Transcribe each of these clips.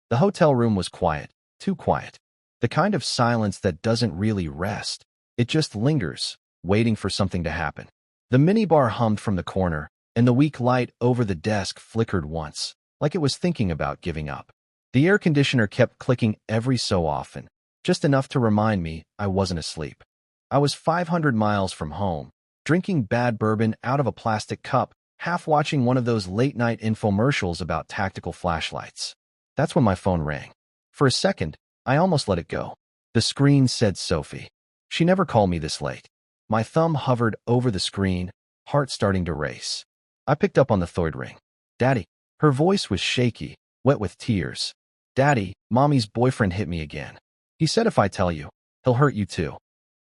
The hotel room was quiet, too quiet. The kind of silence that doesn't really rest. It just lingers, waiting for something to happen. The minibar hummed from the corner, and the weak light over the desk flickered once, like it was thinking about giving up. The air conditioner kept clicking every so often, just enough to remind me I wasn't asleep. I was 500 miles from home, drinking bad bourbon out of a plastic cup, half watching one of those late-night infomercials about tactical flashlights. That's when my phone rang. For a second, I almost let it go. The screen said Sophie. She never called me this late. My thumb hovered over the screen, heart starting to race. I picked up on the third ring. Daddy. Her voice was shaky, wet with tears. Daddy, Mommy's boyfriend hit me again. He said if I tell you, he'll hurt you too.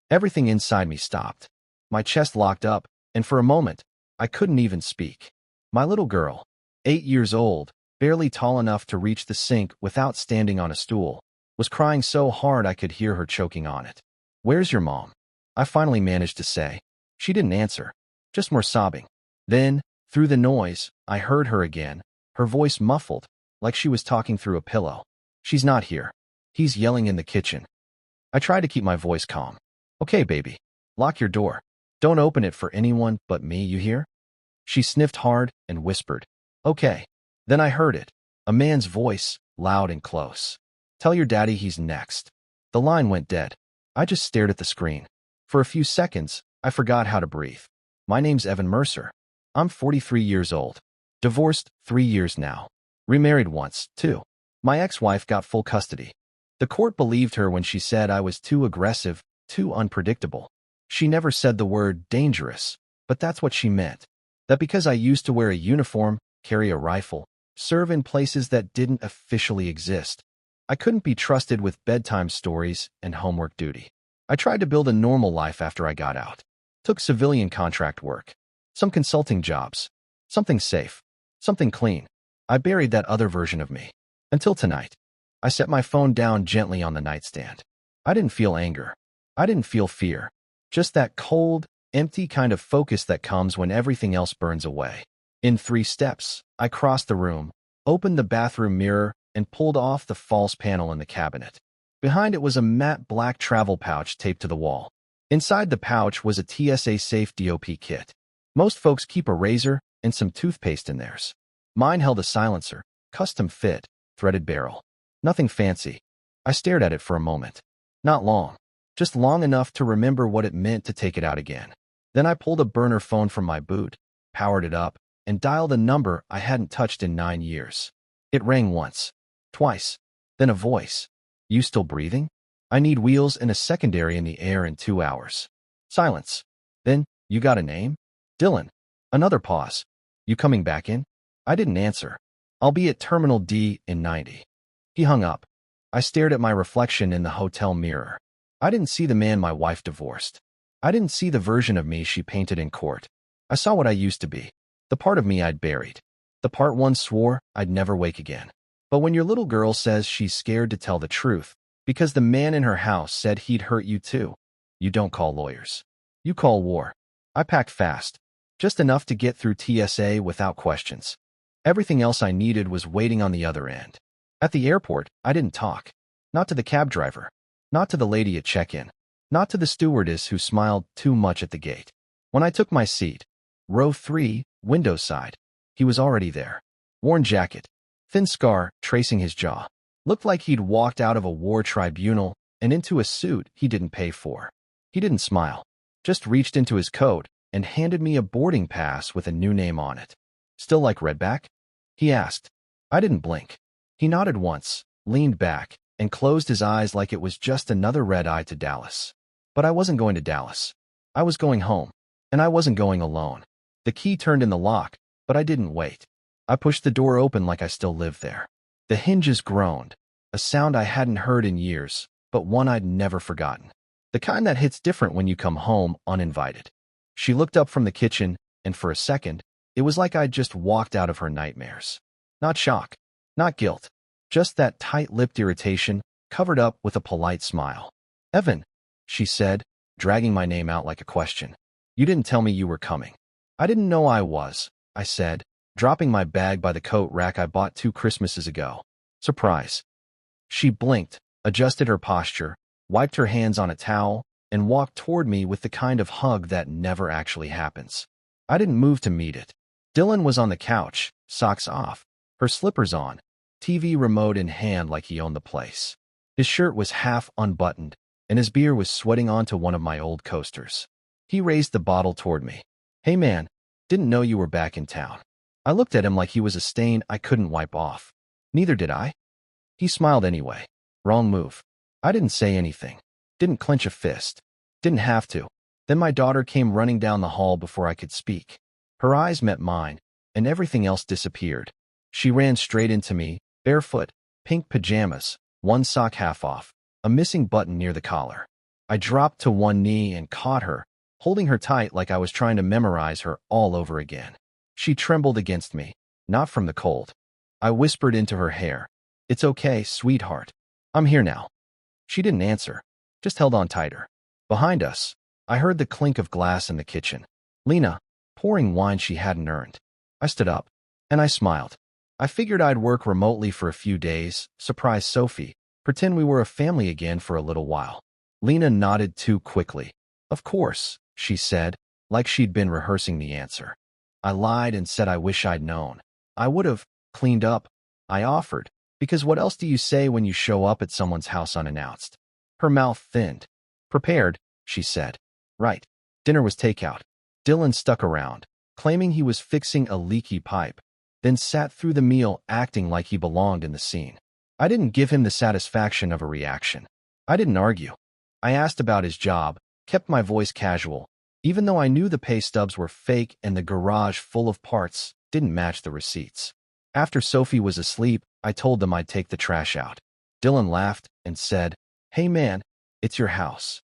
Everything inside me stopped. My chest locked up, and for a moment, I couldn't even speak. My little girl, 8 years old, barely tall enough to reach the sink without standing on a stool, was crying so hard I could hear her choking on it. Where's your mom? I finally managed to say. She didn't answer, just more sobbing. Then, through the noise, I heard her again, her voice muffled, like she was talking through a pillow. She's not here. He's yelling in the kitchen. I tried to keep my voice calm. Okay, baby. Lock your door. Don't open it for anyone but me, you hear? She sniffed hard and whispered. Okay. Then I heard it. A man's voice, loud and close. Tell your daddy he's next. The line went dead. I just stared at the screen. For a few seconds, I forgot how to breathe. My name's Evan Mercer. I'm 43 years old. Divorced 3 years now. Remarried once, too. My ex-wife got full custody. The court believed her when she said I was too aggressive, too unpredictable. She never said the word dangerous, but that's what she meant. That because I used to wear a uniform, carry a rifle, serve in places that didn't officially exist, I couldn't be trusted with bedtime stories and homework duty. I tried to build a normal life after I got out. Took civilian contract work. Some consulting jobs. Something safe. Something clean. I buried that other version of me. Until tonight. I set my phone down gently on the nightstand. I didn't feel anger. I didn't feel fear. Just that cold, empty kind of focus that comes when everything else burns away. In 3 steps, I crossed the room, opened the bathroom mirror, and pulled off the false panel in the cabinet. Behind it was a matte black travel pouch taped to the wall. Inside the pouch was a TSA-safe DOP kit. Most folks keep a razor and some toothpaste in theirs. Mine held a silencer, custom fit, threaded barrel. Nothing fancy. I stared at it for a moment. Not long. Just long enough to remember what it meant to take it out again. Then I pulled a burner phone from my boot, powered it up, and dialed a number I hadn't touched in 9 years. It rang once, twice, then a voice. You still breathing? I need wheels and a secondary in the air in 2 hours. Silence. Then, you got a name? Dylan. Another pause. You coming back in? I didn't answer. I'll be at Terminal D in 90. He hung up. I stared at my reflection in the hotel mirror. I didn't see the man my wife divorced. I didn't see the version of me she painted in court. I saw what I used to be. The part of me I'd buried. The part one swore I'd never wake again. But when your little girl says she's scared to tell the truth, because the man in her house said he'd hurt you too, you don't call lawyers. You call war. I packed fast. Just enough to get through TSA without questions. Everything else I needed was waiting on the other end. At the airport, I didn't talk. Not to the cab driver. Not to the lady at check-in. Not to the stewardess who smiled too much at the gate. When I took my seat, row 3, window side, he was already there. Worn jacket. Thin scar tracing his jaw. Looked like he'd walked out of a war tribunal and into a suit he didn't pay for. He didn't smile. Just reached into his coat and handed me a boarding pass with a new name on it. Still like Redback? He asked. I didn't blink. He nodded once, leaned back, and closed his eyes like it was just another red eye to Dallas. But I wasn't going to Dallas. I was going home. And I wasn't going alone. The key turned in the lock, but I didn't wait. I pushed the door open like I still lived there. The hinges groaned, a sound I hadn't heard in years, but one I'd never forgotten. The kind that hits different when you come home uninvited. She looked up from the kitchen, and for a second, it was like I'd just walked out of her nightmares. Not shock, not guilt, just that tight-lipped irritation covered up with a polite smile. Evan, she said, dragging my name out like a question. You didn't tell me you were coming. I didn't know I was, I said, dropping my bag by the coat rack I bought 2 Christmases ago. Surprise. She blinked, adjusted her posture, wiped her hands on a towel, and walked toward me with the kind of hug that never actually happens. I didn't move to meet it. Dylan was on the couch, socks off, her slippers on, TV remote in hand like he owned the place. His shirt was half unbuttoned, and his beer was sweating onto one of my old coasters. He raised the bottle toward me. "Hey man, didn't know you were back in town." I looked at him like he was a stain I couldn't wipe off. Neither did I. He smiled anyway. Wrong move. I didn't say anything. Didn't clench a fist. Didn't have to. Then my daughter came running down the hall before I could speak. Her eyes met mine, and everything else disappeared. She ran straight into me, barefoot, pink pajamas, one sock half off, a missing button near the collar. I dropped to one knee and caught her, holding her tight like I was trying to memorize her all over again. She trembled against me, not from the cold. I whispered into her hair, "It's okay, sweetheart. I'm here now." She didn't answer, just held on tighter. Behind us, I heard the clink of glass in the kitchen. Lena, pouring wine she hadn't earned. I stood up, and I smiled. I figured I'd work remotely for a few days, surprise Sophie, pretend we were a family again for a little while. Lena nodded too quickly. "Of course," she said, like she'd been rehearsing the answer. I lied and said I wish I'd known. I would have cleaned up, I offered, because what else do you say when you show up at someone's house unannounced? Her mouth thinned. "Prepared," she said. "Right." Dinner was takeout. Dylan stuck around, claiming he was fixing a leaky pipe, then sat through the meal acting like he belonged in the scene. I didn't give him the satisfaction of a reaction. I didn't argue. I asked about his job, kept my voice casual, even though I knew the pay stubs were fake and the garage full of parts didn't match the receipts. After Sophie was asleep, I told them I'd take the trash out. Dylan laughed and said, "Hey man, it's your house."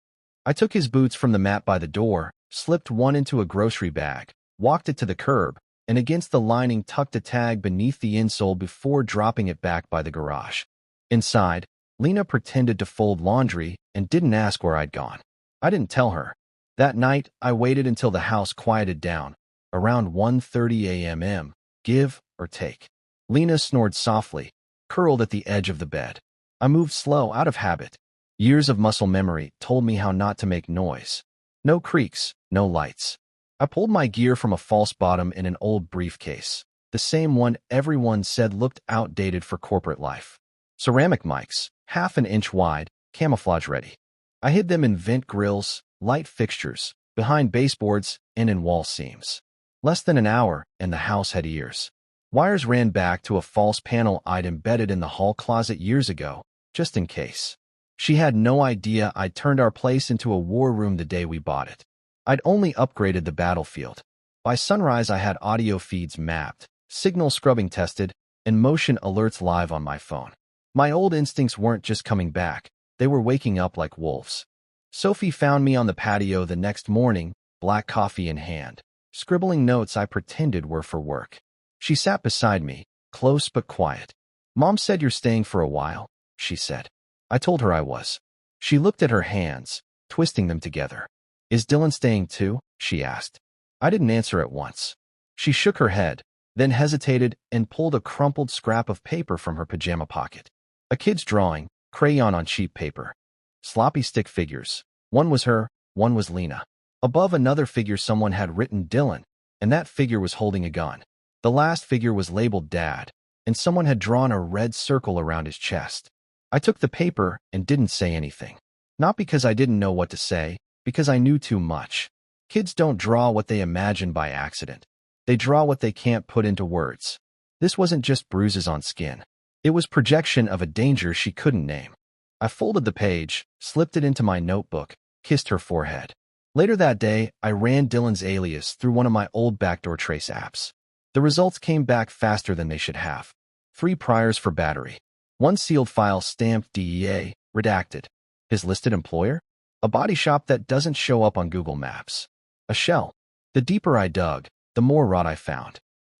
I took his boots from the mat by the door, slipped one into a grocery bag, walked it to the curb, and against the lining tucked a tag beneath the insole before dropping it back by the garage. Inside, Lena pretended to fold laundry and didn't ask where I'd gone. I didn't tell her. That night, I waited until the house quieted down, around 1:30 a.m., give or take. Lena snored softly, curled at the edge of the bed. I moved slow out of habit. Years of muscle memory told me how not to make noise. No creaks, no lights. I pulled my gear from a false bottom in an old briefcase, the same one everyone said looked outdated for corporate life. Ceramic mics, half an inch wide, camouflage ready. I hid them in vent grills, light fixtures, behind baseboards, and in wall seams. Less than an hour, and the house had ears. Wires ran back to a false panel I'd embedded in the hall closet years ago, just in case. She had no idea I'd turned our place into a war room the day we bought it. I'd only upgraded the battlefield. By sunrise, I had audio feeds mapped, signal scrubbing tested, and motion alerts live on my phone. My old instincts weren't just coming back, they were waking up like wolves. Sophie found me on the patio the next morning, black coffee in hand, scribbling notes I pretended were for work. She sat beside me, close but quiet. "Mom said you're staying for a while," she said. I told her I was. She looked at her hands, twisting them together. "Is Dylan staying too?" she asked. I didn't answer at once. She shook her head, then hesitated and pulled a crumpled scrap of paper from her pajama pocket. A kid's drawing, crayon on cheap paper. Sloppy stick figures. One was her, one was Lena. Above another figure someone had written Dylan, and that figure was holding a gun. The last figure was labeled Dad, and someone had drawn a red circle around his chest. I took the paper and didn't say anything. Not because I didn't know what to say, because I knew too much. Kids don't draw what they imagine by accident. They draw what they can't put into words. This wasn't just bruises on skin. It was projection of a danger she couldn't name. I folded the page, slipped it into my notebook, kissed her forehead. Later that day, I ran Dylan's alias through one of my old backdoor trace apps. The results came back faster than they should have. 3 priors for battery. 1 sealed file stamped DEA, redacted. His listed employer? A body shop that doesn't show up on Google Maps. A shell. The deeper I dug, the more rot I found.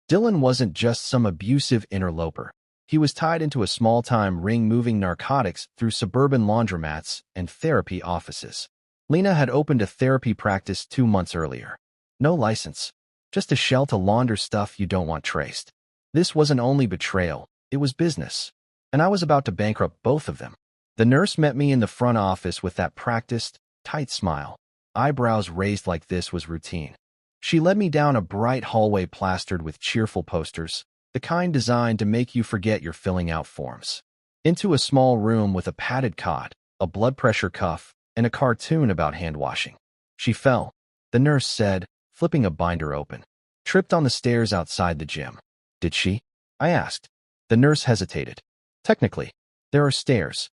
Dylan wasn't just some abusive interloper. He was tied into a small-time ring moving narcotics through suburban laundromats and therapy offices. Lena had opened a therapy practice 2 months earlier. No license. Just a shell to launder stuff you don't want traced. This wasn't only betrayal, it was business. and I was about to bankrupt both of them. The nurse met me in the front office with that practiced, tight smile. Eyebrows raised like this was routine. She led me down a bright hallway plastered with cheerful posters, the kind designed to make you forget you're filling out forms. Into a small room with a padded cot, a blood pressure cuff, and a cartoon about hand washing. She fell, the nurse said, flipping a binder open. Tripped on the stairs outside the gym. Did she? I asked. The nurse hesitated. Technically, there are stairs,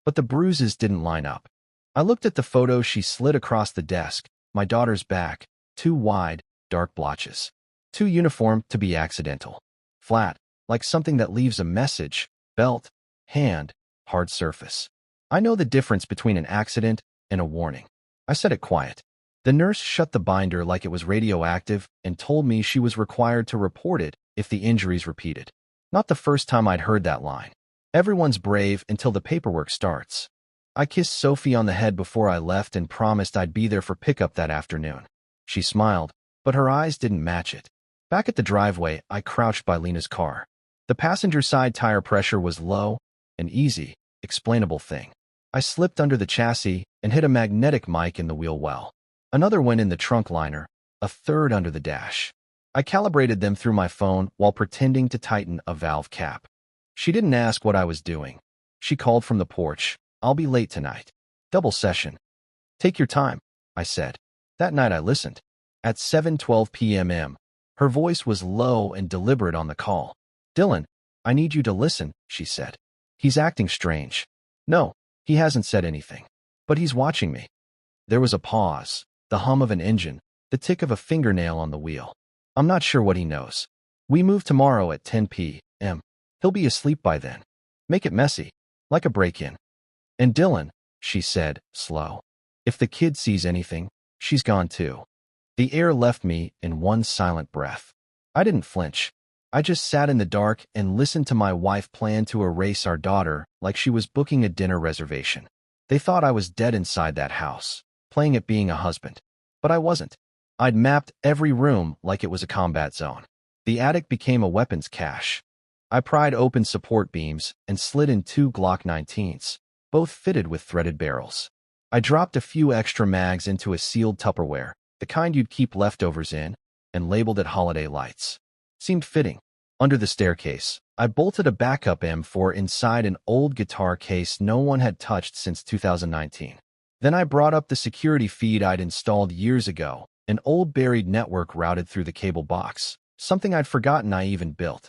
but the bruises didn't line up. I looked at the photo she slid across the desk, my daughter's back, 2 wide, dark blotches. Too uniform to be accidental. Flat, like something that leaves a message, belt, hand, hard surface. I know the difference between an accident and a warning. I said it quiet. The nurse shut the binder like it was radioactive and told me she was required to report it if the injuries repeated. Not the first time I'd heard that line. Everyone's brave until the paperwork starts. I kissed Sophie on the head before I left and promised I'd be there for pickup that afternoon. She smiled, but her eyes didn't match it. Back at the driveway, I crouched by Lena's car. The passenger side tire pressure was low, an easy, explainable thing. I slipped under the chassis and hit a magnetic mic in the wheel well. Another went in the trunk liner, a third under the dash. I calibrated them through my phone while pretending to tighten a valve cap. She didn't ask what I was doing. She called from the porch. I'll be late tonight. Double session. Take your time, I said. That night I listened. At 7:12 p.m. Her voice was low and deliberate on the call. Dylan, I need you to listen, she said. He's acting strange. No, he hasn't said anything. But he's watching me. There was a pause, the hum of an engine, the tick of a fingernail on the wheel. I'm not sure what he knows. We move tomorrow at 10 p.m. He'll be asleep by then. Make it messy, like a break-in. And Dylan, she said, slow. If the kid sees anything, she's gone too. The air left me in one silent breath. I didn't flinch. I just sat in the dark and listened to my wife plan to erase our daughter like she was booking a dinner reservation. They thought I was dead inside that house, playing at being a husband. But I wasn't. I'd mapped every room like it was a combat zone. The attic became a weapons cache. I pried open support beams and slid in 2 Glock 19s, both fitted with threaded barrels. I dropped a few extra mags into a sealed Tupperware, the kind you'd keep leftovers in, and labeled it Holiday Lights. Seemed fitting. Under the staircase, I bolted a backup M4 inside an old guitar case no one had touched since 2019. Then I brought up the security feed I'd installed years ago, an old buried network routed through the cable box, something I'd forgotten I even built.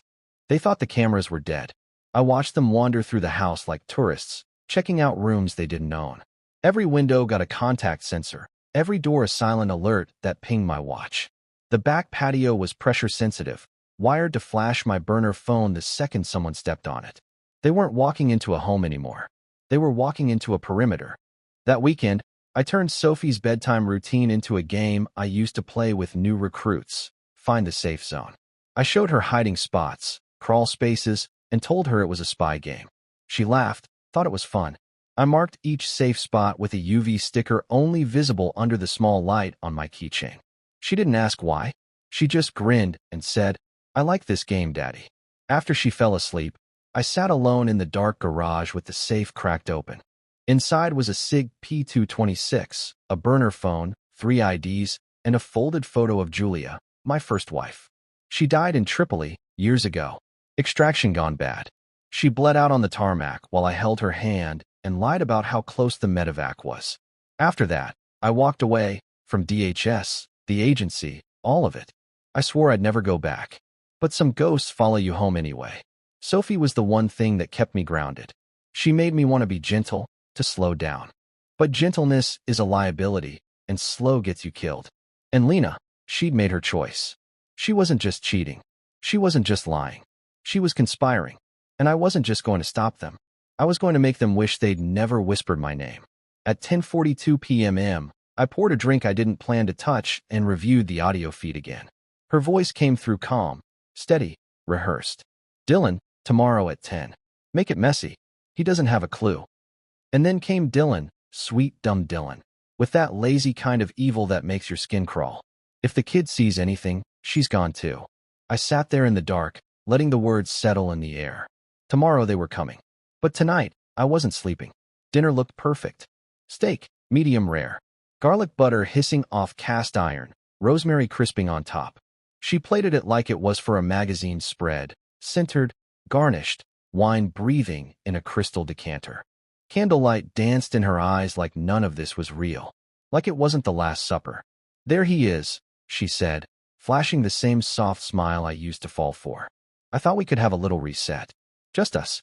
They thought the cameras were dead. I watched them wander through the house like tourists, checking out rooms they didn't own. Every window got a contact sensor, every door a silent alert that pinged my watch. The back patio was pressure-sensitive, wired to flash my burner phone the second someone stepped on it. They weren't walking into a home anymore. They were walking into a perimeter. That weekend, I turned Sophie's bedtime routine into a game I used to play with new recruits, Find the Safe Zone. I showed her hiding spots, crawl spaces, and told her it was a spy game. She laughed, thought it was fun. I marked each safe spot with a UV sticker only visible under the small light on my keychain. She didn't ask why. She just grinned and said, I like this game, Daddy. After she fell asleep, I sat alone in the dark garage with the safe cracked open. Inside was a SIG P226, a burner phone, 3 IDs, and a folded photo of Julia, my first wife. She died in Tripoli years ago. Extraction gone bad. She bled out on the tarmac while I held her hand and lied about how close the medevac was. After that, I walked away from DHS, the agency, all of it. I swore I'd never go back. But some ghosts follow you home anyway. Sophie was the one thing that kept me grounded. She made me want to be gentle, to slow down. But gentleness is a liability, and slow gets you killed. And Lena, she'd made her choice. She wasn't just cheating. She wasn't just lying. She was conspiring. And I wasn't just going to stop them. I was going to make them wish they'd never whispered my name. At 10:42 p.m., I poured a drink I didn't plan to touch and reviewed the audio feed again. Her voice came through calm, steady, rehearsed. Dylan, tomorrow at 10. Make it messy. He doesn't have a clue. And then came Dylan, sweet dumb Dylan, with that lazy kind of evil that makes your skin crawl. If the kid sees anything, she's gone too. I sat there in the dark, letting the words settle in the air. Tomorrow they were coming. But tonight, I wasn't sleeping. Dinner looked perfect. Steak, medium rare. Garlic butter hissing off cast iron, rosemary crisping on top. She plated it like it was for a magazine spread, centered, garnished, wine breathing in a crystal decanter. Candlelight danced in her eyes like none of this was real, like it wasn't the Last Supper. "There he is," she said, flashing the same soft smile I used to fall for. "I thought we could have a little reset. Just us."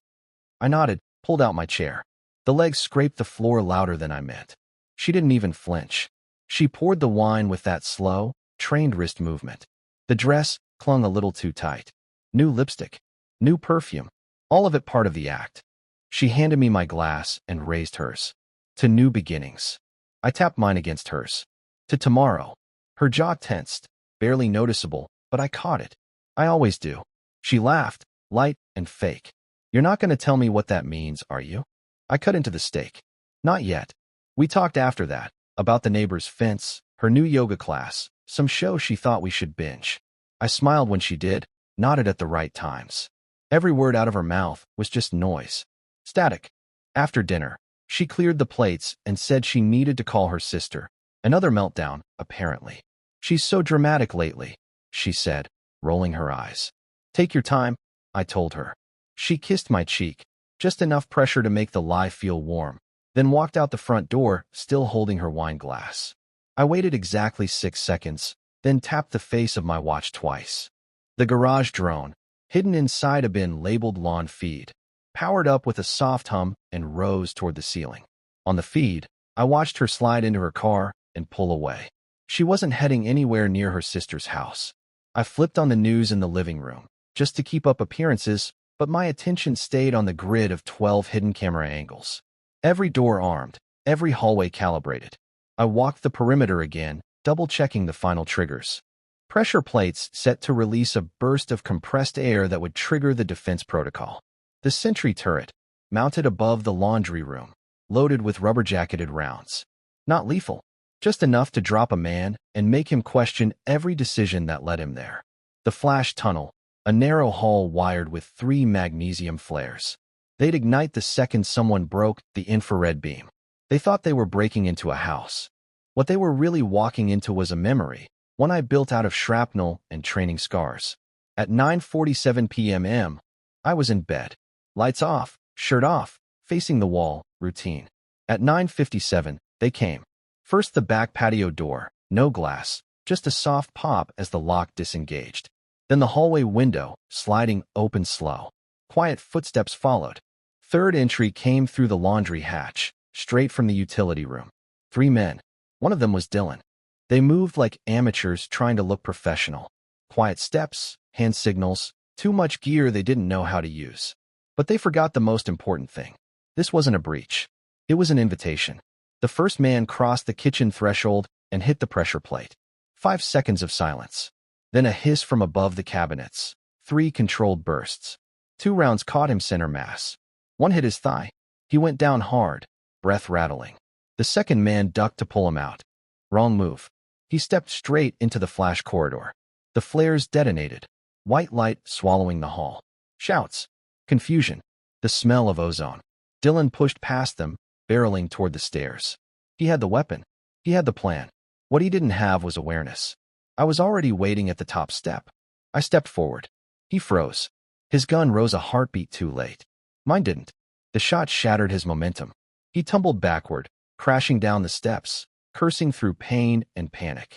I nodded, pulled out my chair. The legs scraped the floor louder than I meant. She didn't even flinch. She poured the wine with that slow, trained wrist movement. The dress clung a little too tight. New lipstick, new perfume, all of it part of the act. She handed me my glass and raised hers. "To new beginnings." I tapped mine against hers. "To tomorrow." Her jaw tensed, barely noticeable, but I caught it. I always do. She laughed, light and fake. "You're not going to tell me what that means, are you?" I cut into the steak. "Not yet. We talked after that, about the neighbor's fence, her new yoga class, some show she thought we should binge." I smiled when she did, nodded at the right times. Every word out of her mouth was just noise. Static. After dinner, she cleared the plates and said she needed to call her sister. Another meltdown, apparently. "She's so dramatic lately," she said, rolling her eyes. "Take your time," I told her. She kissed my cheek, just enough pressure to make the lie feel warm, then walked out the front door, still holding her wine glass. I waited exactly 6 seconds, then tapped the face of my watch twice. The garage drone, hidden inside a bin labeled lawn feed, powered up with a soft hum and rose toward the ceiling. On the feed, I watched her slide into her car and pull away. She wasn't heading anywhere near her sister's house. I flipped on the news in the living room, just to keep up appearances, but my attention stayed on the grid of 12 hidden camera angles. Every door armed, every hallway calibrated. I walked the perimeter again, double-checking the final triggers. Pressure plates set to release a burst of compressed air that would trigger the defense protocol. The sentry turret, mounted above the laundry room, loaded with rubber-jacketed rounds. Not lethal, just enough to drop a man and make him question every decision that led him there. The flash tunnel, a narrow hall wired with 3 magnesium flares. They'd ignite the second someone broke the infrared beam. They thought they were breaking into a house. What they were really walking into was a memory, one I built out of shrapnel and training scars. At 9:47 p.m., I was in bed. Lights off, shirt off, facing the wall, routine. At 9:57, they came. First the back patio door, no glass, just a soft pop as the lock disengaged. Then the hallway window, sliding open slow. Quiet footsteps followed. Third entry came through the laundry hatch, straight from the utility room. 3 men. One of them was Dylan. They moved like amateurs trying to look professional. Quiet steps, hand signals, too much gear they didn't know how to use. But they forgot the most important thing. This wasn't a breach. It was an invitation. The first man crossed the kitchen threshold and hit the pressure plate. 5 seconds of silence. Then a hiss from above the cabinets. 3 controlled bursts. 2 rounds caught him center mass. One hit his thigh. He went down hard, breath rattling. The second man ducked to pull him out. Wrong move. He stepped straight into the flash corridor. The flares detonated. White light swallowing the hall. Shouts. Confusion. The smell of ozone. Dylan pushed past them, barreling toward the stairs. He had the weapon. He had the plan. What he didn't have was awareness. I was already waiting at the top step. I stepped forward. He froze. His gun rose a heartbeat too late. Mine didn't. The shot shattered his momentum. He tumbled backward, crashing down the steps, cursing through pain and panic.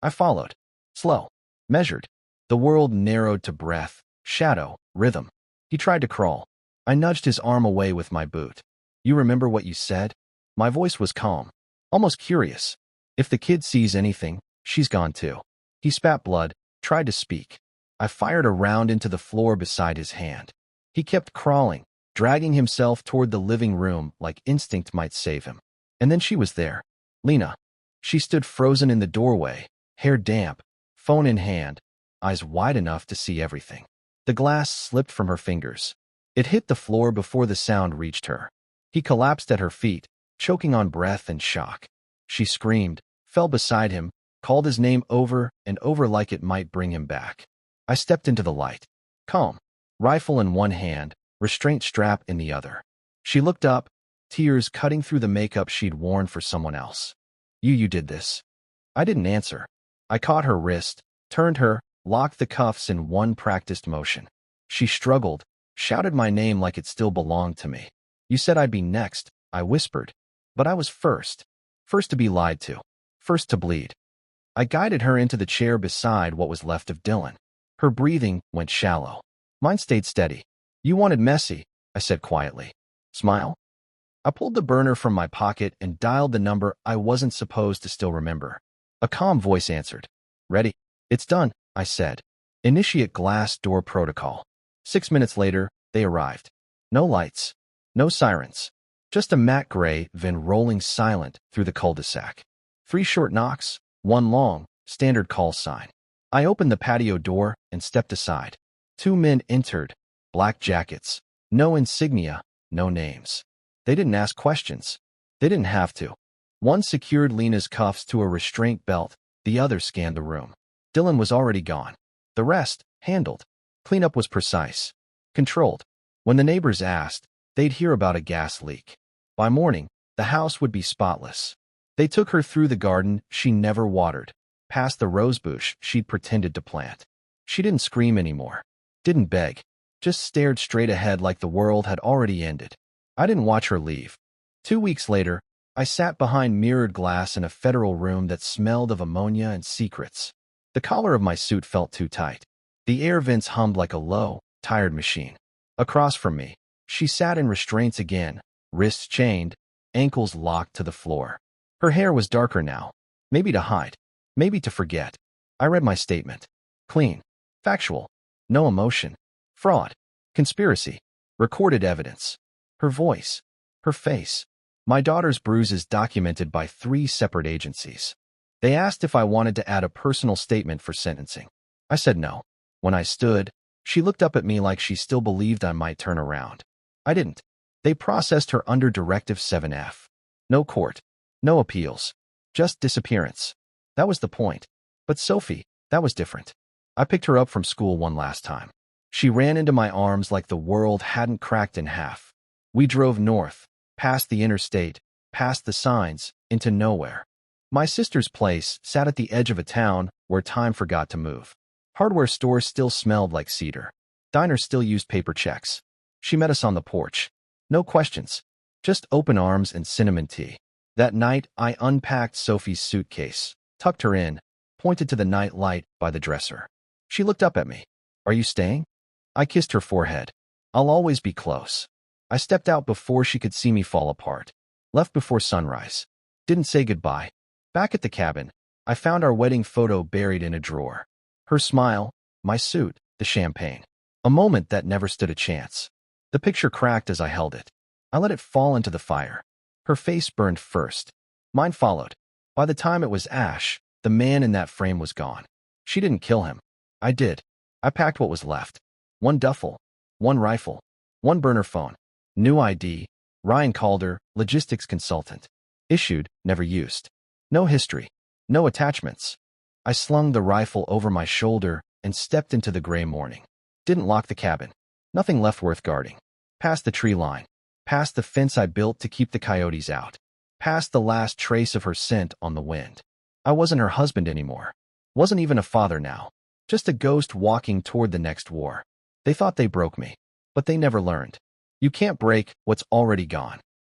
I followed. Slow. Measured. The world narrowed to breath, shadow, rhythm. He tried to crawl. I nudged his arm away with my boot. "You remember what you said?" My voice was calm, almost curious. "If the kid sees anything, she's gone too." He spat blood, tried to speak. I fired a round into the floor beside his hand. He kept crawling, dragging himself toward the living room like instinct might save him. And then she was there. Lena. She stood frozen in the doorway, hair damp, phone in hand, eyes wide enough to see everything. The glass slipped from her fingers. It hit the floor before the sound reached her. He collapsed at her feet, choking on breath and shock. She screamed, fell beside him, called his name over and over like it might bring him back. I stepped into the light. Calm. Rifle in one hand, restraint strap in the other. She looked up, tears cutting through the makeup she'd worn for someone else. You did this. I didn't answer. I caught her wrist, turned her, locked the cuffs in one practiced motion. She struggled, shouted my name like it still belonged to me. You said I'd be next, I whispered. But I was first. First to be lied to. First to bleed. I guided her into the chair beside what was left of Dylan. Her breathing went shallow. Mine stayed steady. You wanted messy, I said quietly. Smile? I pulled the burner from my pocket and dialed the number I wasn't supposed to still remember. A calm voice answered. Ready? It's done, I said. Initiate glass door protocol. 6 minutes later, they arrived. No lights. No sirens. Just a matte gray van rolling silent through the cul-de-sac. 3 short knocks, 1 long, standard call sign. I opened the patio door and stepped aside. 2 men entered, black jackets. No insignia, no names. They didn't ask questions. They didn't have to. One secured Lena's cuffs to a restraint belt, the other scanned the room. Dylan was already gone. The rest, handled. Cleanup was precise. Controlled. When the neighbors asked, they'd hear about a gas leak. By morning, the house would be spotless. They took her through the garden she never watered, past the rosebush she'd pretended to plant. She didn't scream anymore. Didn't beg. Just stared straight ahead like the world had already ended. I didn't watch her leave. 2 weeks later, I sat behind mirrored glass in a federal room that smelled of ammonia and secrets. The collar of my suit felt too tight. The air vents hummed like a low, tired machine. Across from me, she sat in restraints again, wrists chained, ankles locked to the floor. Her hair was darker now, maybe to hide, maybe to forget. I read my statement. Clean. Factual. No emotion. Fraud. Conspiracy. Recorded evidence. Her voice. Her face. My daughter's bruises documented by 3 separate agencies. They asked if I wanted to add a personal statement for sentencing. I said no. When I stood, she looked up at me like she still believed I might turn around. I didn't. They processed her under Directive 7F. No court. No appeals. Just disappearance. That was the point. But Sophie, that was different. I picked her up from school one last time. She ran into my arms like the world hadn't cracked in half. We drove north, past the interstate, past the signs, into nowhere. My sister's place sat at the edge of a town where time forgot to move. Hardware stores still smelled like cedar. Diners still used paper checks. She met us on the porch. No questions. Just open arms and cinnamon tea. That night, I unpacked Sophie's suitcase, tucked her in, pointed to the night light by the dresser. She looked up at me. Are you staying? I kissed her forehead. I'll always be close. I stepped out before she could see me fall apart. Left before sunrise. Didn't say goodbye. Back at the cabin, I found our wedding photo buried in a drawer. Her smile, my suit, the champagne. A moment that never stood a chance. The picture cracked as I held it. I let it fall into the fire. Her face burned first. Mine followed. By the time it was ash, the man in that frame was gone. She didn't kill him. I did. I packed what was left. 1 duffel. 1 rifle. 1 burner phone. New ID. Ryan Calder, logistics consultant. Issued, never used. No history. No attachments. I slung the rifle over my shoulder and stepped into the gray morning. Didn't lock the cabin. Nothing left worth guarding. Past the tree line. Past the fence I built to keep the coyotes out. Past the last trace of her scent on the wind. I wasn't her husband anymore. Wasn't even a father now. Just a ghost walking toward the next war. They thought they broke me, but they never learned. You can't break what's already gone.